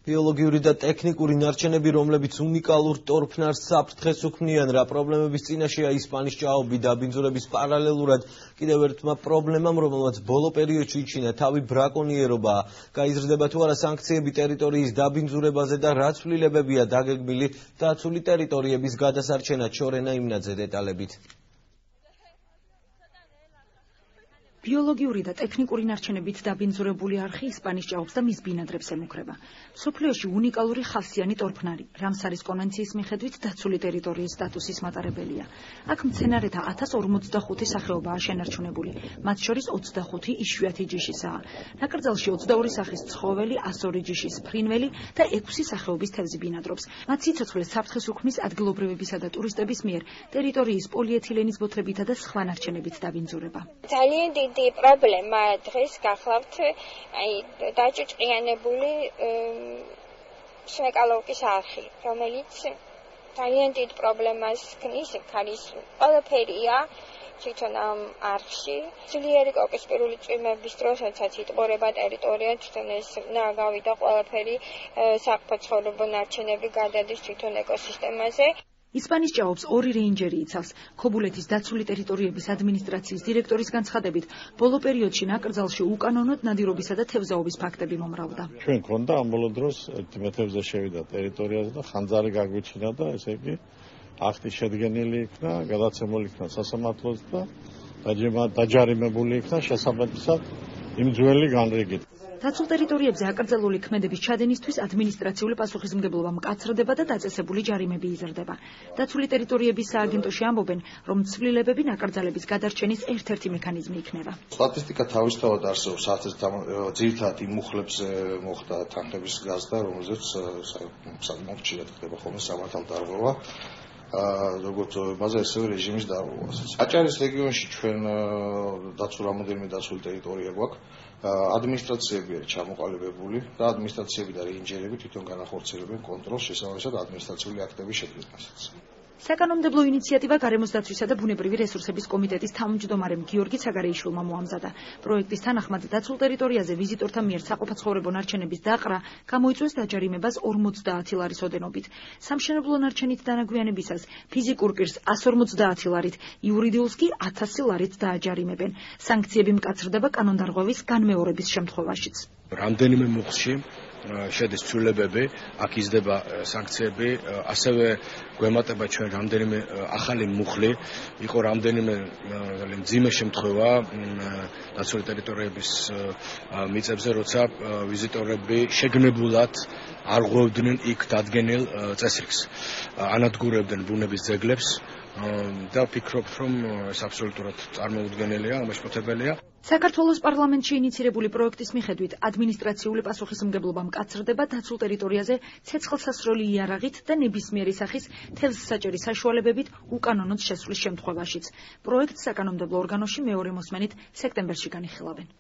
ბიოლოგიური და ტექნიკური ნარჩენები, რომლებიც უნიკალურ ტორფნარს საფრთხეს უქმნიან, რა პრობლემების წინაშეა ისპანის ჭაობი დაბინძურების პარალელურად კიდევ ერთმა პრობლემამ, რომელმაც ბოლო პერიოდში იჩინა თავი ბრაკონიერობაა. გაიზრდება თუ არა სანქციები ტერიტორიის დაბინძურებაზე და რა ცვლილებებია დაგეგმილი დაცული ტერიტორიების გადასარჩენად. შორენა იმნაძე დეტალებით. ბიოლოგიური და ტექნიკური ნარჩენებით დაბინძურებული არხი ისპანის ჭაობს და მის ბინადრებს ემუქრება. მსოფლიოში უნიკალური ხალსიანი ტორფნარი, რამსარის კონვენციის მიხედვით დაცული ტერიტორიის სტატუსის მატარებელია. აქ მცენარეთა 1045 სახეობაა შენარჩუნებული, მათ შორის 25 იშვიათი ჯიშისაა. ნაკრძალში 22 სახის ცხოველი, 102 ჯიშის ფრინველი და 6 სახეობის თევზი ბინადრობს. მათ სიცოცხლეს საფრთხეს უქმნის ადგილობრივებისა და ტურისტების მიერ ტერიტორიის პოლიეთილენის ბოთლებითა და სხვა ნარჩენებით დაბინძურება. დიდი პრობლემა დღეს გახლავთ დაჭუჭყიანებული სვეკალოვკის არხი, რომელიც ძალიან დიდ პრობლემას ქმნის, ქარის ყველაფერია თვითონ ამ არხში. ძლიერი კოკისპირული წვიმების დროს, როდესაც იტყორება ტერიტორია, თვითონ ეს გავიდა ყველაფერი საკვაცხოვრო ნარჩენები გადადის თვითონ ეკოსისტემაზე. ისპანის ჭაობს 2 რეინჯერი იცავს. ქობულეთის დაცული ტერიტორიების ადმინისტრაციის დირექტორის განცხადებით, ბოლო პერიოდში ნაკრძალში უკანონოდ ნადირობისა და თევზაობის ფაქტები მომრავლდა. ჩვენ გქონდა ამ ბოლო დროს ერთი მეთევზე შევიდა ტერიტორიაზე და ხანძარი გაგვიჩინა და ესე იგი აქტი შედგენილი იქნა, გადაცემული იქნა სასამართლოს და დაჯარიმებული იქნა შესაბამისად იმ ძველი განრიგით. დაცულ ტერიტორიებზე აკრძალული ქმედების ჩადენისთვის ადმინისტრაციული პასუხისმგებლობა მკაცრდება და დაწესებული ჯარიმები იზრდება. დაცული ტერიტორიების სააგენტოში ამბობენ, რომ ცვლილებები ნაკრძალების გადარჩენის ერთ-ერთი მექანიზმი იქნება. სტატისტიკა თავისთავად არსებობს, ძირითადად იმ მუხლებზე მოხდა თანხების გაზრდა, რომელზეც საკმაოდ ხშირად ხდება ხოლმე სამართალდარღვევა. როგორც ზოგადად ასევე რეჟიმის დარღვევა. აჭარის რეგიონში ჩვენ დაცულ რამოდენიმე დაცული ტერიტორია გვაქვს. ადმინისტრაციები არის ჩამოყალიბებული და ადმინისტრაციები და რეინჯერები თვითონ განახორციელებენ კონტროლს შესაბამისად ადმინისტრაციული აქტების შედგენასაც. საკანონმდებლო ინიციატივა გარემოს დაცვისა და ბუნებრივი რესურსების კომიტეტის თავმჯდომარემ გიორგი ცაგარეიშვილმა მოამზადა. პროექტის თანახმად დაცულ ტერიტორიაზე ვიზიტორთა მიერ საყოფაცხოვრებო ნარჩენების დაყრა გამოიწვევს დაჯარიმებას 50 ლარის ოდენობით. სამშენებლო ნარჩენით დანაგვიანებისას ფიზიკურ პირს 150 ლარით, იურიდიულს კი 1000 ლარით დააჯარიმებენ. სანქციები მკაცრდება კანონდარღვევის განმეორების შემთხვევაშიც. რამდენიმე მუხლში შედის ცვლილებები, აქ იზრდება სანქციები, ასევე გვემატება ჩვენ რამდენიმე ახალი მუხლი, იყო რამდენიმე მძიმე შემთხვევა დაცული ტერიტორიების მიწებზე, როცა ვიზიტორები შეგნებულად არ ღვევდნენ იქ დადგენილ წესრიგს, ანადგურებდნენ ბუნების ძეგლებს და ვფიქრობ, რომ ეს აბსოლუტურად წარმოუდგენელია, ამოშფოთებელია. საქართველოს პარლამენტში ინიცირებული პროექტის მიხედვით ადმინისტრაციული პასუხისმგებლობა მკაცრდება დაცულ ტერიტორიაზე ცეცხლსასროლი იარაღით და ნებისმიერი სახის თევზსაჭერის საშუალებებით უკანონოდ შესვლის შემთხვევაშიც. პროექტს საკანონმდებლო ორგანოში მეორე მოსმენით სექტემბერში განიხილავენ.